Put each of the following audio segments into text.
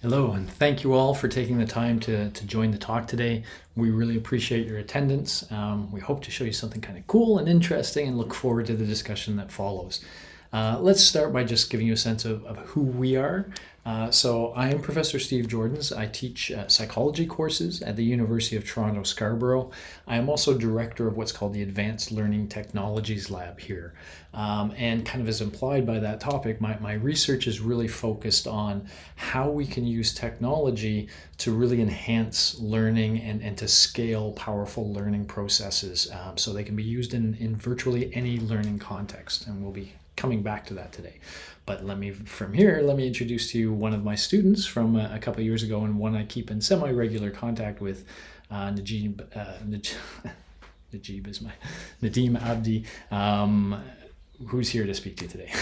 Hello, and thank you all for taking the time to join the talk today. We really appreciate your attendance. We hope to show you something kind of cool and interesting and look forward to the discussion that follows. Let's start by just giving you a sense of who we are. So I am Professor Steve Jordans. I teach psychology courses at the University of Toronto Scarborough. I am also director of what's called the Advanced Learning Technologies Lab here. And kind of as implied by that topic, my research is really focused on how we can use technology to really enhance learning and to scale powerful learning processes so they can be used in virtually any learning context. And we'll be coming back to that today. But let me introduce to you one of my students from a couple of years ago, and one I keep in semi-regular contact with, Nadeem is my Nadeem Abdi, who's here to speak to you today.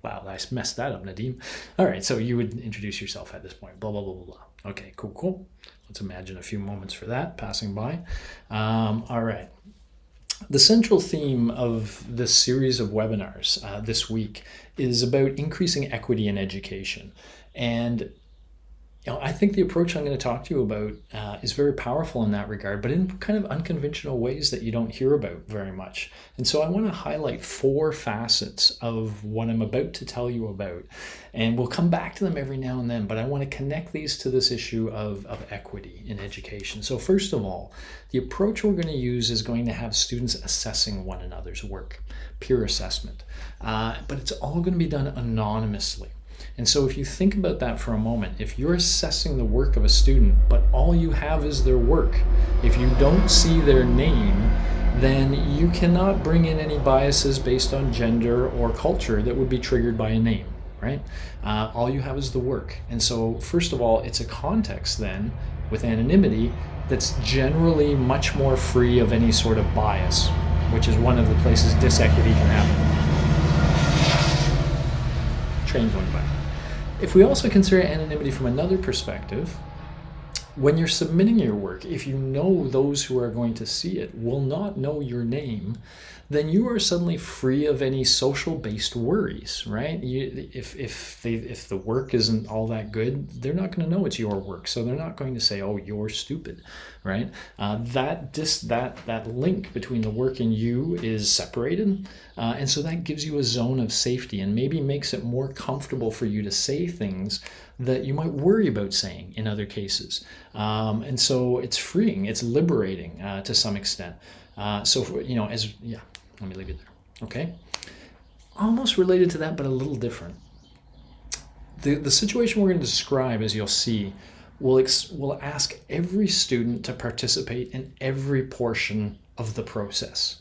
Wow, I messed that up, Nadeem. All right, so you would introduce yourself at this point. Blah, blah, blah, blah, blah. Okay, cool. Let's imagine a few moments for that passing by. All right. The central theme of this series of webinars this week is about increasing equity in education. And I think the approach I'm going to talk to you about is very powerful in that regard, but in kind of unconventional ways that you don't hear about very much. And so I want to highlight 4 facets of what I'm about to tell you about. And we'll come back to them every now and then, but I want to connect these to this issue of equity in education. So first of all, the approach we're going to use is going to have students assessing one another's work, peer assessment. But it's all going to be done anonymously. And so if you think about that for a moment, if you're assessing the work of a student, but all you have is their work, if you don't see their name, then you cannot bring in any biases based on gender or culture that would be triggered by a name, right? All you have is the work. And so first of all, it's a context then with anonymity that's generally much more free of any sort of bias, which is one of the places disequity can happen. Train going by. If we also consider anonymity from another perspective, when you're submitting your work, if you know those who are going to see it will not know your name, then you are suddenly free of any social-based worries, right? If the work isn't all that good, they're not going to know it's your work, so they're not going to say, "Oh, you're stupid," right? That link between the work and you is separated, and so that gives you a zone of safety and maybe makes it more comfortable for you to say things that you might worry about saying in other cases. And so it's freeing, it's liberating to some extent. Let me leave it there. Okay. Almost related to that, but a little different. The situation we're going to describe, as you'll see, will ask every student to participate in every portion of the process.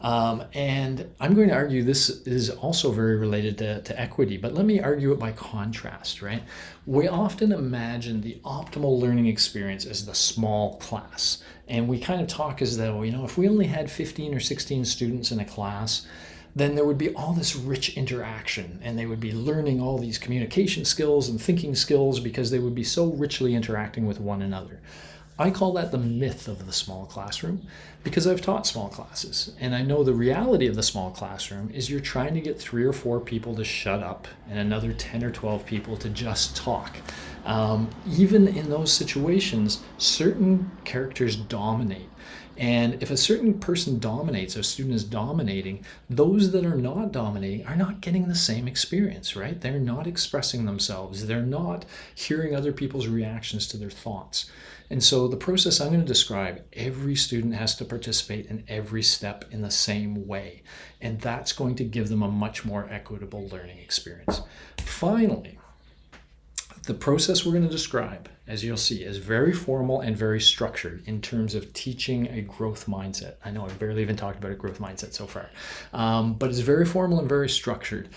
And I'm going to argue this is also very related to equity, but let me argue it by contrast, right? We often imagine the optimal learning experience as the small class. And we kind of talk as though, if we only had 15 or 16 students in a class, then there would be all this rich interaction and they would be learning all these communication skills and thinking skills because they would be so richly interacting with one another. I call that the myth of the small classroom because I've taught small classes and I know the reality of the small classroom is you're trying to get 3 or 4 people to shut up and another 10 or 12 people to just talk. Even in those situations, certain characters dominate. And if a certain person dominates, a student is dominating, those that are not dominating are not getting the same experience, right? They're not expressing themselves. They're not hearing other people's reactions to their thoughts. And so the process I'm going to describe, every student has to participate in every step in the same way. And that's going to give them a much more equitable learning experience. Finally, the process we're going to describe, as you'll see, is very formal and very structured in terms of teaching a growth mindset. I know I've barely even talked about a growth mindset so far, but it's very formal and very structured.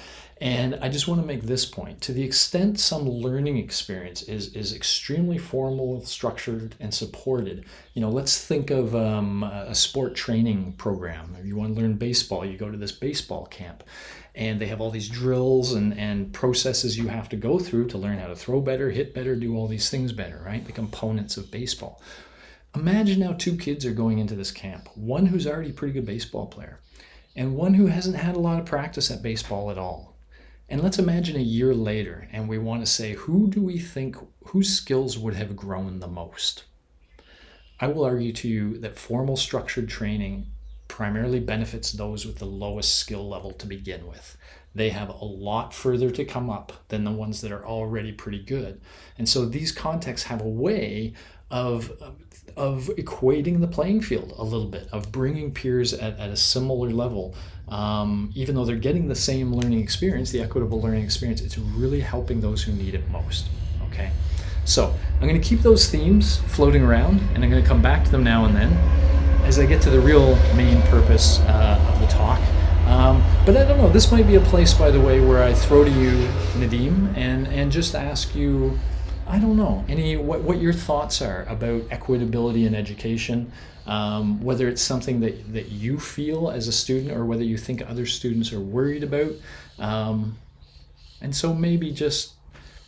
And I just want to make this point. To the extent some learning experience is extremely formal, structured, and supported, let's think of a sport training program. If you want to learn baseball, you go to this baseball camp. And they have all these drills and processes you have to go through to learn how to throw better, hit better, do all these things better, right? The components of baseball. Imagine now 2 kids are going into this camp. One who's already a pretty good baseball player and one who hasn't had a lot of practice at baseball at all. And let's imagine a year later, and we want to say, who do we think, whose skills would have grown the most? I will argue to you that formal structured training primarily benefits those with the lowest skill level to begin with. They have a lot further to come up than the ones that are already pretty good. And so these contexts have a way of equating the playing field a little bit, of bringing peers at a similar level. Even though they're getting the same learning experience, the equitable learning experience, it's really helping those who need it most. Okay, so I'm going to keep those themes floating around, and I'm going to come back to them now and then as I get to the real main purpose of the talk. But I don't know, this might be a place, by the way, where I throw to you, Nadeem, and just ask you, I don't know, what your thoughts are about equitability in education, whether it's something that you feel as a student or whether you think other students are worried about. And so maybe just,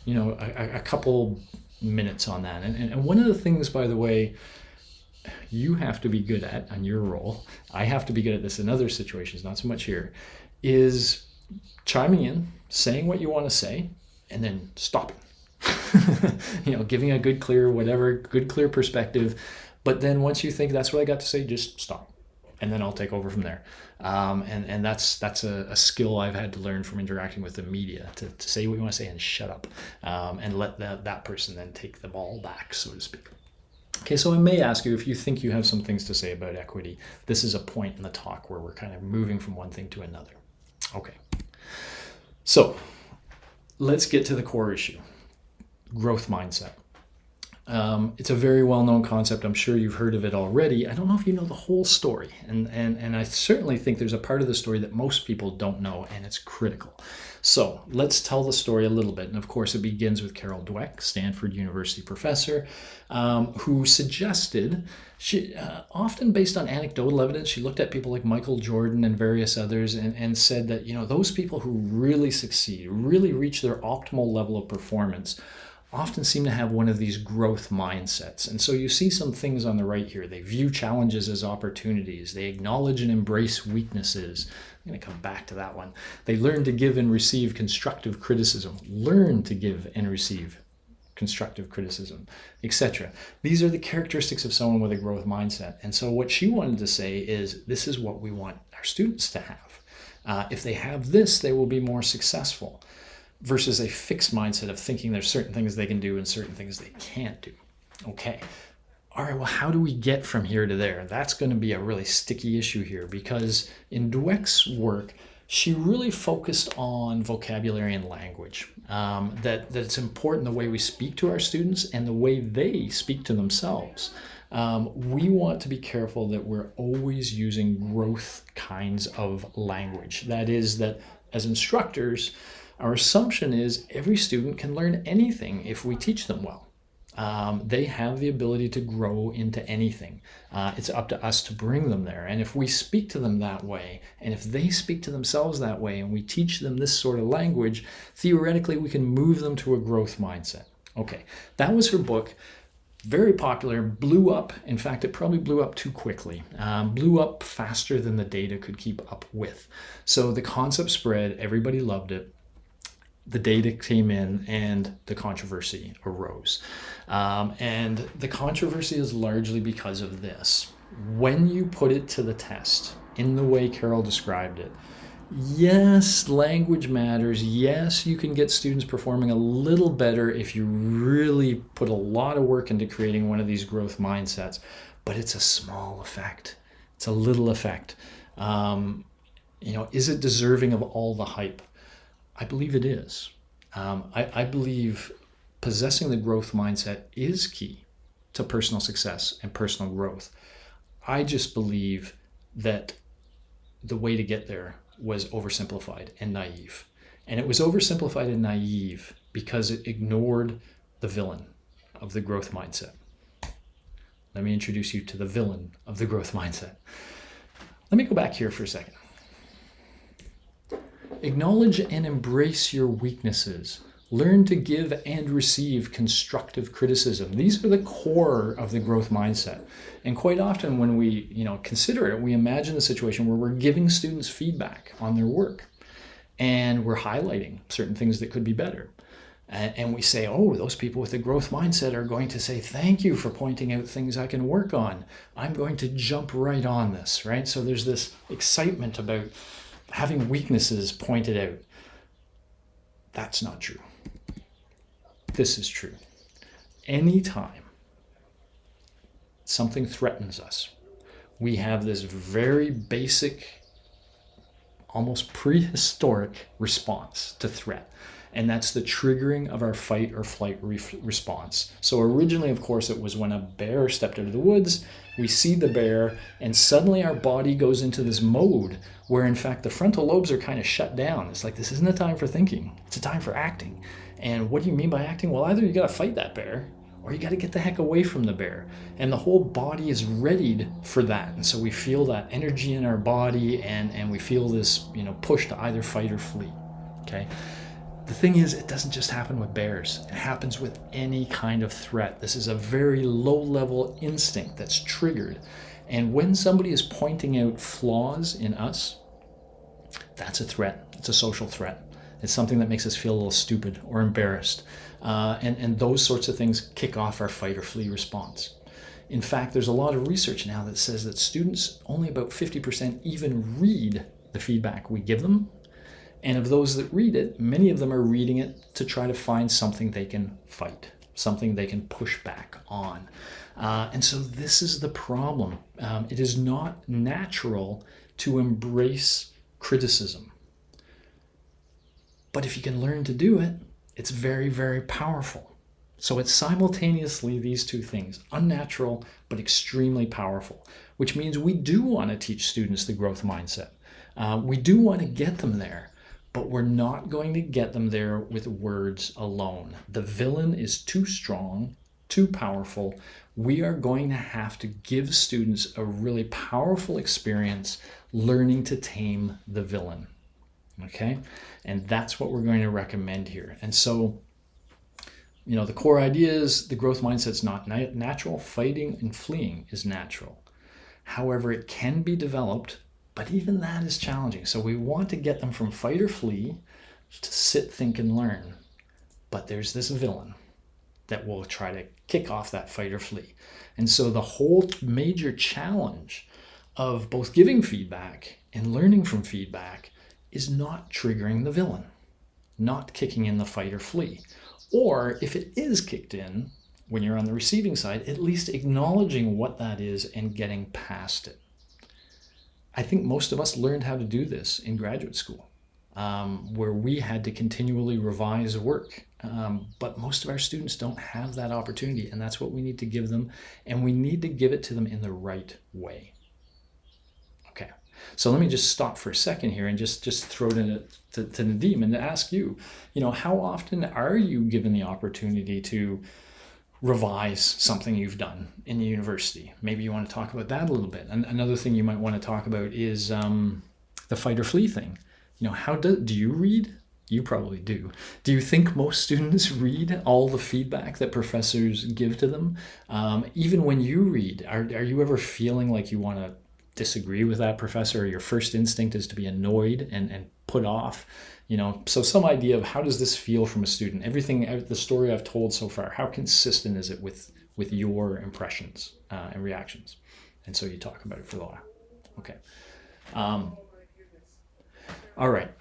a couple minutes on that. And one of the things, by the way, you have to be good at on your role, I have to be good at this in other situations, not so much here, is chiming in, saying what you want to say, and then stopping. Giving a good, clear perspective. But then once you think that's what I got to say, just stop. And then I'll take over from there. And that's a skill I've had to learn from interacting with the media, to say what you want to say and shut up, and let that person then take the ball back, so to speak. Okay, so I may ask you if you think you have some things to say about equity. This is a point in the talk where we're kind of moving from one thing to another. Okay, so let's get to the core issue. Growth mindset. It's a very well-known concept. I'm sure you've heard of it already. I don't know if you know the whole story, and I certainly think there's a part of the story that most people don't know, and it's critical. So let's tell the story a little bit. And of course, it begins with Carol Dweck, Stanford University professor, who suggested, often based on anecdotal evidence, she looked at people like Michael Jordan and various others and said that, those people who really succeed, really reach their optimal level of performance, often seem to have one of these growth mindsets. And so you see some things on the right here. They view challenges as opportunities. They acknowledge and embrace weaknesses. I'm going to come back to that one. They learn to give and receive constructive criticism. Learn to give and receive constructive criticism, etc. These are the characteristics of someone with a growth mindset. And so what she wanted to say is, this is what we want our students to have. If they have this, they will be more successful, versus a fixed mindset of thinking there's certain things they can do and certain things they can't do. Okay. All right, well, how do we get from here to there? That's going to be a really sticky issue here, because in Dweck's work, she really focused on vocabulary and language, that it's important the way we speak to our students and the way they speak to themselves. We want to be careful that we're always using growth kinds of language. That is, that as instructors, our assumption is every student can learn anything if we teach them well. They have the ability to grow into anything. It's up to us to bring them there. And if we speak to them that way, and if they speak to themselves that way, and we teach them this sort of language, theoretically we can move them to a growth mindset. Okay, that was her book. Very popular, blew up. In fact, it probably blew up too quickly. Blew up faster than the data could keep up with. So the concept spread, everybody loved it. The data came in and the controversy arose. And the controversy is largely because of this. When you put it to the test in the way Carol described it, yes, language matters. Yes, you can get students performing a little better if you really put a lot of work into creating one of these growth mindsets, but it's a small effect. It's a little effect. Is it deserving of all the hype? I believe it is. I believe possessing the growth mindset is key to personal success and personal growth. I just believe that the way to get there was oversimplified and naive. And it was oversimplified and naive because it ignored the villain of the growth mindset. Let me introduce you to the villain of the growth mindset. Let me go back here for a second. Acknowledge and embrace your weaknesses. Learn to give and receive constructive criticism. These are the core of the growth mindset. And quite often when we consider it, we imagine the situation where we're giving students feedback on their work. and we're highlighting certain things that could be better. And we say, oh, those people with the growth mindset are going to say, thank you for pointing out things I can work on. I'm going to jump right on this, right? So there's this excitement about having weaknesses pointed out. That's not true. This is true. Anytime something threatens us, we have this very basic, almost prehistoric response to threat. And that's the triggering of our fight or flight response. So originally, of course, it was when a bear stepped out of the woods, we see the bear, and suddenly our body goes into this mode where, in fact, the frontal lobes are kind of shut down. It's like, this isn't a time for thinking, it's a time for acting. And what do you mean by acting? Well, either you got to fight that bear, or you got to get the heck away from the bear. And the whole body is readied for that. And so we feel that energy in our body, and we feel this, push to either fight or flee, okay? The thing is, it doesn't just happen with bears. It happens with any kind of threat. This is a very low-level instinct that's triggered. And when somebody is pointing out flaws in us, that's a threat. It's a social threat. It's something that makes us feel a little stupid or embarrassed. And those sorts of things kick off our fight or flee response. In fact, there's a lot of research now that says that students, only about 50% even read the feedback we give them. And of those that read it, many of them are reading it to try to find something they can fight, something they can push back on. And so this is the problem. It is not natural to embrace criticism. But if you can learn to do it, it's very, very powerful. So it's simultaneously these two things, unnatural but extremely powerful, which means we do want to teach students the growth mindset. We do want to get them there. But we're not going to get them there with words alone. The villain is too strong, too powerful. We are going to have to give students a really powerful experience learning to tame the villain. Okay? And that's what we're going to recommend here. And so, the core idea is the growth mindset's not natural. Fighting and fleeing is natural. However, it can be developed. But even that is challenging. So we want to get them from fight or flee to sit, think, and learn. But there's this villain that will try to kick off that fight or flee. And so the whole major challenge of both giving feedback and learning from feedback is not triggering the villain, not kicking in the fight or flee. Or if it is kicked in, when you're on the receiving side, at least acknowledging what that is and getting past it. I think most of us learned how to do this in graduate school, where we had to continually revise work. But most of our students don't have that opportunity, and that's what we need to give them, and we need to give it to them in the right way. Okay, so let me just stop for a second here and just throw it to Nadeem and ask you, how often are you given the opportunity to revise something you've done in the university? Maybe you want to talk about that a little bit. And another thing you might want to talk about is the fight or flee thing. How do you read? You probably do. Do you think most students read all the feedback that professors give to them? Even when you read, are you ever feeling like you want to disagree with that professor, or your first instinct is to be annoyed and put off? So some idea of how does this feel from a student? Everything, the story I've told so far, how consistent is it with your impressions and reactions? And so you talk about it for a while. Okay. All right.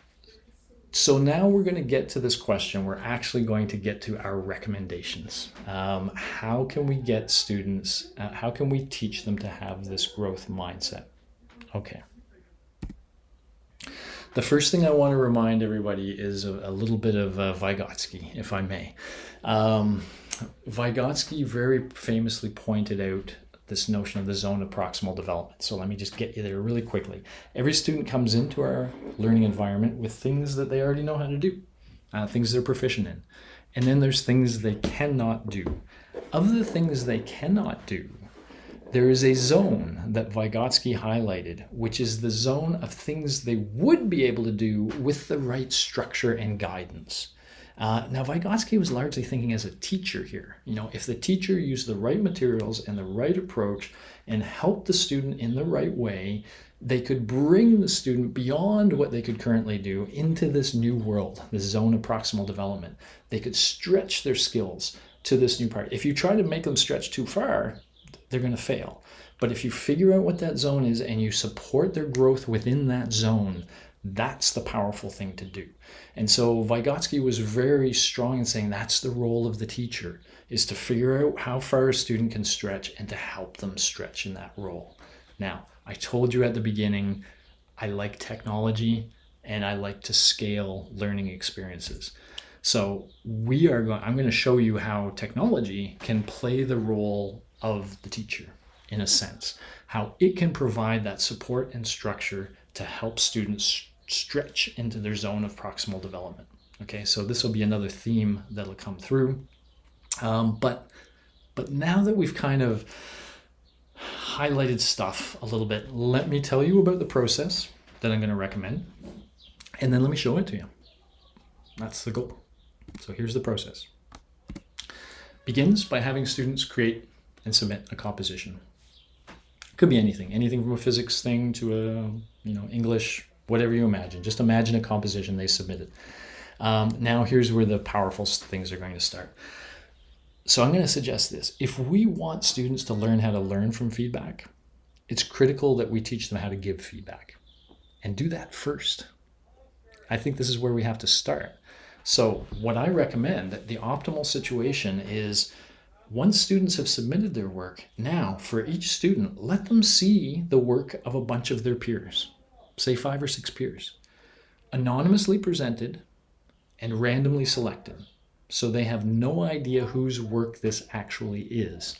So now we're going to get to this question. We're actually going to get to our recommendations. How can we get students, how can we teach them to have this growth mindset? Okay. The first thing I want to remind everybody is a little bit of Vygotsky, if I may. Vygotsky very famously pointed out this notion of the zone of proximal development. So let me just get you there really quickly. Every student comes into our learning environment with things that they already know how to do, things they're proficient in. And then there's things they cannot do. Of the things they cannot do, there is a zone that Vygotsky highlighted, which is the zone of things they would be able to do with the right structure and guidance. Now, Vygotsky was largely thinking as a teacher here. If the teacher used the right materials and the right approach and helped the student in the right way, they could bring the student beyond what they could currently do into this new world, this zone of proximal development. They could stretch their skills to this new part. If you try to make them stretch too far, they're going to fail. But if you figure out what that zone is and you support their growth within that zone, that's the powerful thing to do. And so Vygotsky was very strong in saying that's the role of the teacher, is to figure out how far a student can stretch and to help them stretch in that role. Now, I told you at the beginning, I like technology and I like to scale learning experiences. So I'm going to show you how technology can play the role of the teacher in a sense, how it can provide that support and structure to help students stretch into their zone of proximal development. Okay, so this will be another theme that'll come through. But now that we've kind of highlighted stuff a little bit, let me tell you about the process that I'm going to recommend, and then let me show it to you. That's the goal. So here's the process. Begins by having students create and submit a composition. It could be anything from a physics thing to a English, whatever you imagine. Just imagine a composition they submitted. Now here's where the powerful things are going to start. So I'm going to suggest this. If we want students to learn how to learn from feedback, it's critical that we teach them how to give feedback and do that first. I think this is where we have to start. So what I recommend, the optimal situation is once students have submitted their work, now for each student, let them see the work of a bunch of their peers, say 5 or 6 peers, anonymously presented and randomly selected. So they have no idea whose work this actually is.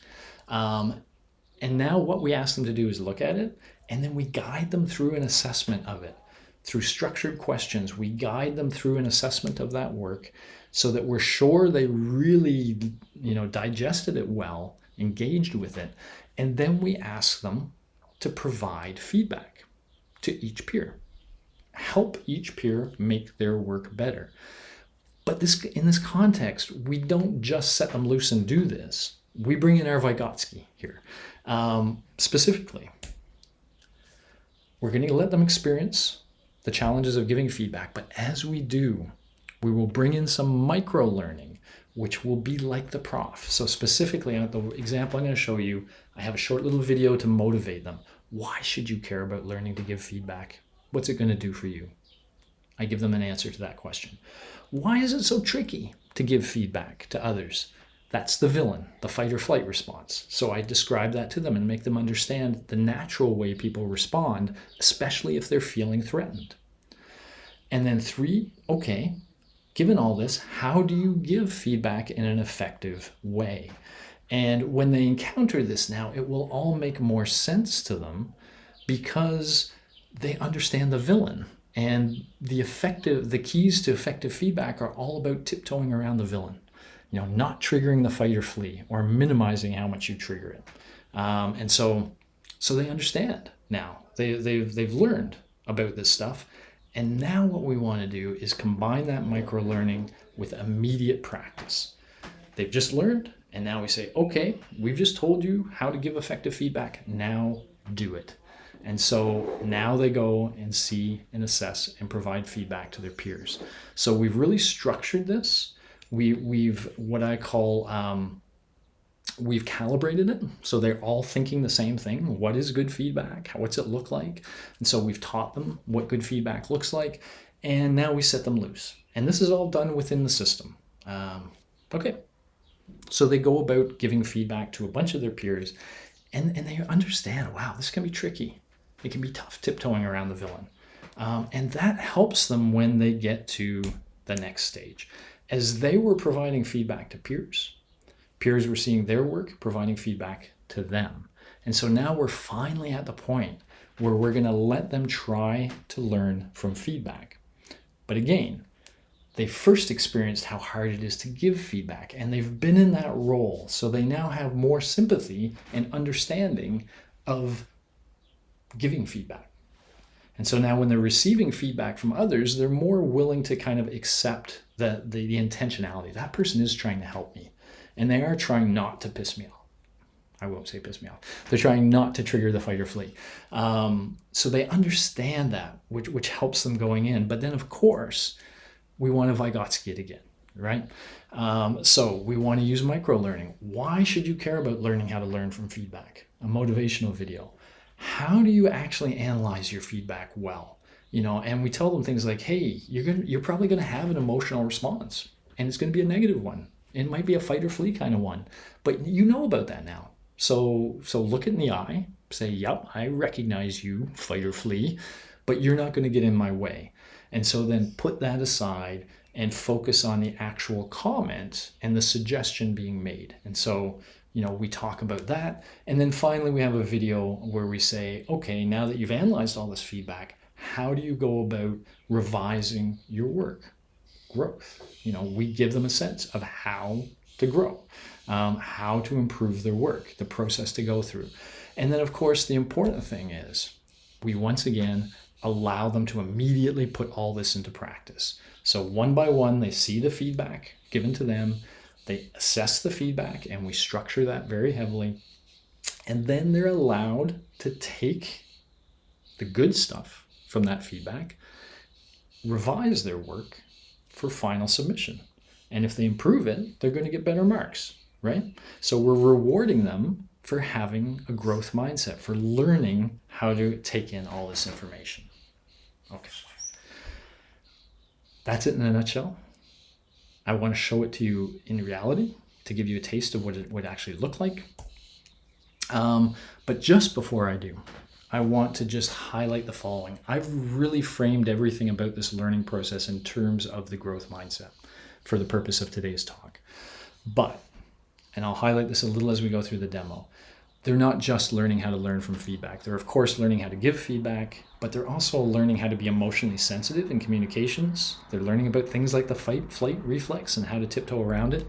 And now what we ask them to do is look at it, and then we guide them through an assessment of it. Through structured questions, we guide them through an assessment of that work so that we're sure they really, digested it well, engaged with it, and then we ask them to provide feedback to each peer. Help each peer make their work better. But in this context, we don't just set them loose and do this. We bring in our Vygotsky here. Specifically, we're going to let them experience the challenges of giving feedback. But as we do, we will bring in some micro-learning, which will be like the prof. So specifically, on the example I'm going to show you, I have a short little video to motivate them. Why should you care about learning to give feedback? What's it going to do for you? I give them an answer to that question. Why is it so tricky to give feedback to others? That's the villain, the fight or flight response. So I describe that to them and make them understand the natural way people respond, especially if they're feeling threatened. And then 3, okay, given all this, how do you give feedback in an effective way? And when they encounter this now, it will all make more sense to them because they understand the villain. And the keys to effective feedback are all about tiptoeing around the villain, not triggering the fight or flee or minimizing how much you trigger it. And so they understand now. They've learned about this stuff. And now what we want to do is combine that micro-learning with immediate practice. They've just learned, and now we say, okay, we've just told you how to give effective feedback. Now do it. And so now they go and see and assess and provide feedback to their peers. So we've really structured this. We've what I call, we've calibrated it. So they're all thinking the same thing. What is good feedback? What's it look like? And so we've taught them what good feedback looks like. And now we set them loose. And this is all done within the system. Okay. So they go about giving feedback to a bunch of their peers. And they understand, wow, this can be tricky. It can be tough tiptoeing around the villain. And that helps them when they get to the next stage. As they were providing feedback to peers, peers were seeing their work, providing feedback to them. And so now we're finally at the point where we're going to let them try to learn from feedback. But again, they first experienced how hard it is to give feedback, and they've been in that role. So they now have more sympathy and understanding of giving feedback. And so now when they're receiving feedback from others, they're more willing to kind of accept the intentionality. That person is trying to help me, and they are trying not to piss me off. I won't say piss me off. They're trying not to trigger the fight or flee. So they understand that, which helps them going in. But then, of course, we want to Vygotsky it again, right? So we want to use micro-learning. Why should you care about learning how to learn from feedback? A motivational video. How do you actually analyze your feedback well? And we tell them things like, hey, you're probably going to have an emotional response, and it's going to be a negative one. It might be a fight or flee kind of one, but you know about that now. So look it in the eye, say, yep, I recognize you, fight or flee, but you're not going to get in my way. And so then put that aside and focus on the actual comment and the suggestion being made. And so, we talk about that. And then finally, we have a video where we say, okay, now that you've analyzed all this feedback, how do you go about revising your work? Growth. We give them a sense of how to grow, how to improve their work, the process to go through. And then, of course, the important thing is we once again allow them to immediately put all this into practice. So one by one, they see the feedback given to them, they assess the feedback, and we structure that very heavily. And then they're allowed to take the good stuff from that feedback, revise their work for final submission. And if they improve it, they're going to get better marks, right? So we're rewarding them for having a growth mindset, for learning how to take in all this information. Okay. That's it in a nutshell. I want to show it to you in reality to give you a taste of what it would actually look like. But just before I do, I want to just highlight the following. I've really framed everything about this learning process in terms of the growth mindset for the purpose of today's talk. But, and I'll highlight this a little as we go through the demo, they're not just learning how to learn from feedback. They're, of course, learning how to give feedback, but they're also learning how to be emotionally sensitive in communications. They're learning about things like the fight-flight reflex and how to tiptoe around it.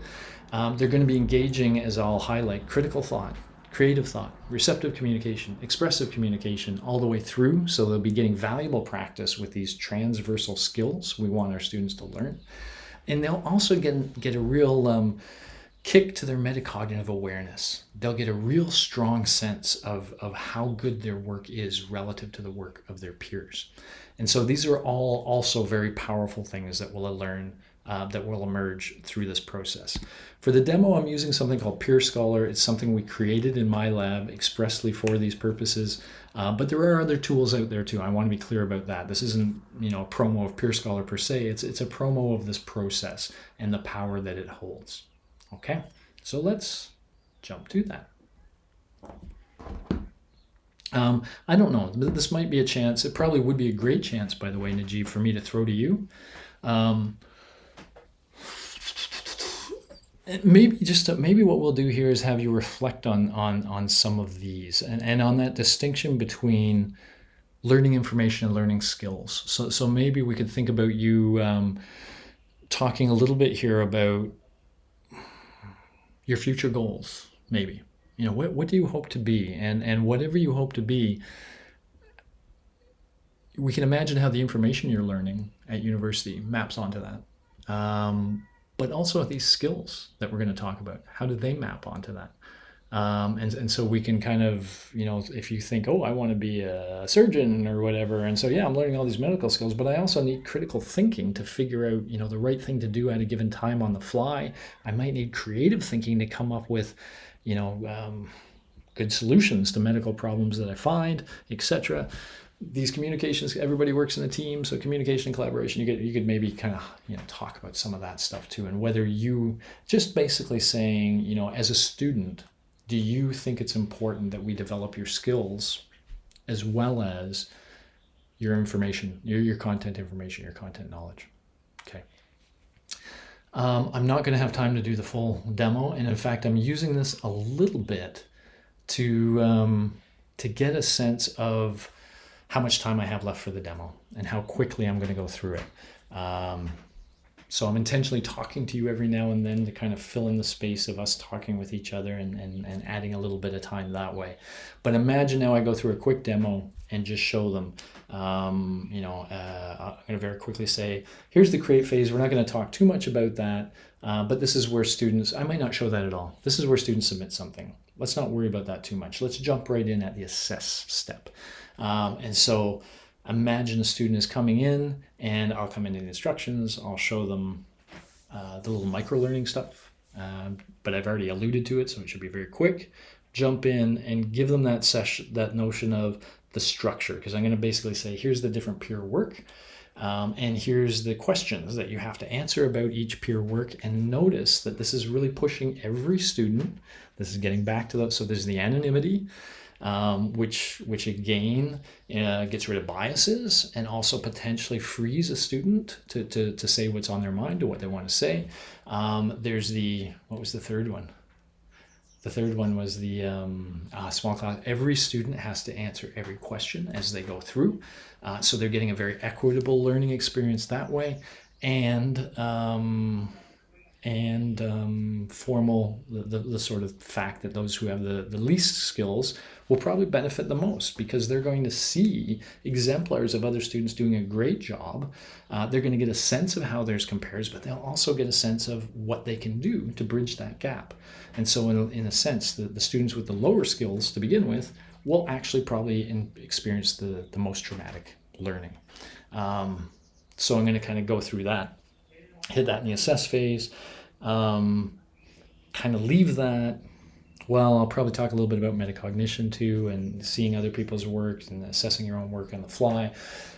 They're going to be engaging, as I'll highlight, critical thought, creative thought, receptive communication, expressive communication, all the way through. So they'll be getting valuable practice with these transversal skills we want our students to learn. And they'll also get a real kick to their metacognitive awareness. They'll get a real strong sense of how good their work is relative to the work of their peers. And so these are all also very powerful things that we'll learn, that will emerge through this process. For the demo, I'm using something called Peer Scholar. It's something we created in my lab expressly for these purposes, but there are other tools out there too. I want to be clear about that. This isn't, a promo of Peer Scholar per se. It's a promo of this process and the power that it holds. Okay, so let's jump to that. I don't know. This might be a chance. It probably would be a great chance, by the way, Nadeem, for me to throw to you. Maybe what we'll do here is have you reflect on some of these and on that distinction between learning information and learning skills. So maybe we could think about you talking a little bit here about your future goals, maybe. What do you hope to be? And whatever you hope to be, we can imagine how the information you're learning at university maps onto that. But also these skills that we're going to talk about, how do they map onto that? And so we can kind of, if you think, I want to be a surgeon or whatever, and so I'm learning all these medical skills, but I also need critical thinking to figure out, the right thing to do at a given time on the fly. I might need creative thinking to come up with, good solutions to medical problems that I find, etc. These communications, everybody works in a team, so communication and collaboration, you could maybe kind of, talk about some of that stuff too, and whether you just basically saying, as a student, do you think it's important that we develop your skills as well as your information, your content information, your content knowledge? Okay. I'm not going to have time to do the full demo, and in fact, I'm using this a little bit to get a sense of how much time I have left for the demo and how quickly I'm going to go through it. So I'm intentionally talking to you every now and then to kind of fill in the space of us talking with each other and adding a little bit of time that way. But imagine now I go through a quick demo and just show them. I'm going to very quickly say, here's the create phase. We're not going to talk too much about that. But this is where students, I might not show that at all. This is where students submit something. Let's not worry about that too much. Let's jump right in at the assess step. And so imagine a student is coming in, and I'll come into the instructions. I'll show them the little micro-learning stuff, but I've already alluded to it, so it should be very quick. Jump in and give them that notion of the structure, because I'm going to basically say, here's the different peer work, and here's the questions that you have to answer about each peer work. And notice that this is really pushing every student. This is getting back to that. So there's the anonymity, which again gets rid of biases and also potentially frees a student to say what's on their mind or what they want to say. There's what was the third one? The third one was the small class. Every student has to answer every question as they go through. So they're getting a very equitable learning experience that way. And formal, the sort of fact that those who have the least skills will probably benefit the most, because they're going to see exemplars of other students doing a great job. They're going to get a sense of how theirs compares, but they'll also get a sense of what they can do to bridge that gap. And so in a sense, the students with the lower skills to begin with will actually probably experience the most traumatic learning. So I'm going to kind of go through that, hit that in the assess phase, kind of leave that. Well, I'll probably talk a little bit about metacognition too, and seeing other people's work and assessing your own work on the fly.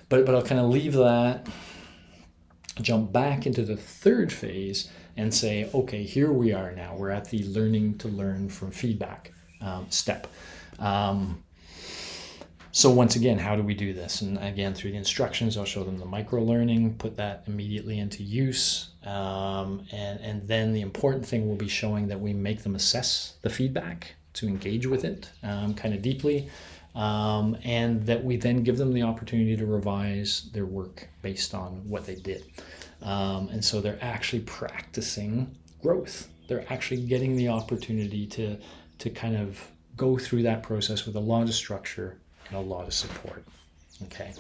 But I'll kind of leave that, jump back into the third phase and say, okay, here we are now. We're at the learning to learn from feedback step. So once again, how do we do this? And again, through the instructions, I'll show them the micro-learning, put that immediately into use. And then the important thing will be showing that we make them assess the feedback to engage with it kind of deeply. And that we then give them the opportunity to revise their work based on what they did. And so they're actually practicing growth. They're actually getting the opportunity to kind of go through that process with a lot of structure and a lot of support. Okay.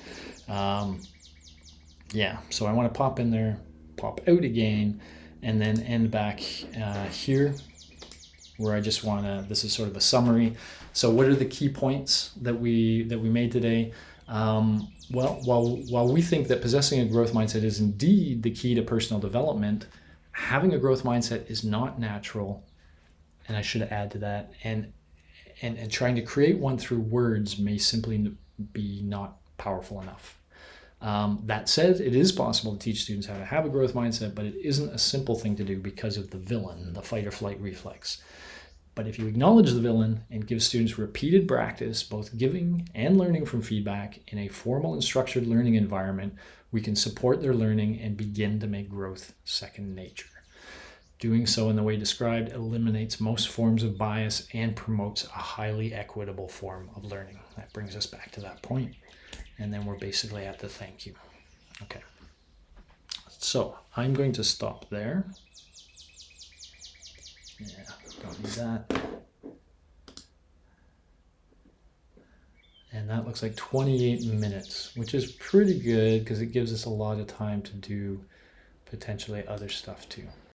Yeah, so I want to pop in there, pop out again, and then end back here where I just want to, this is sort of a summary. So what are the key points that we made today? Well, while we think that possessing a growth mindset is indeed the key to personal development, having a growth mindset is not natural, and I should add to that, and trying to create one through words may simply be not powerful enough. That said, it is possible to teach students how to have a growth mindset, but it isn't a simple thing to do because of the villain, the fight or flight reflex. But if you acknowledge the villain and give students repeated practice, both giving and learning from feedback in a formal and structured learning environment, we can support their learning and begin to make growth second nature. Doing so in the way described eliminates most forms of bias and promotes a highly equitable form of learning. That brings us back to that point. And then we're basically at the thank you. Okay. So I'm going to stop there. Yeah, don't need that. And that looks like 28 minutes, which is pretty good because it gives us a lot of time to do potentially other stuff too.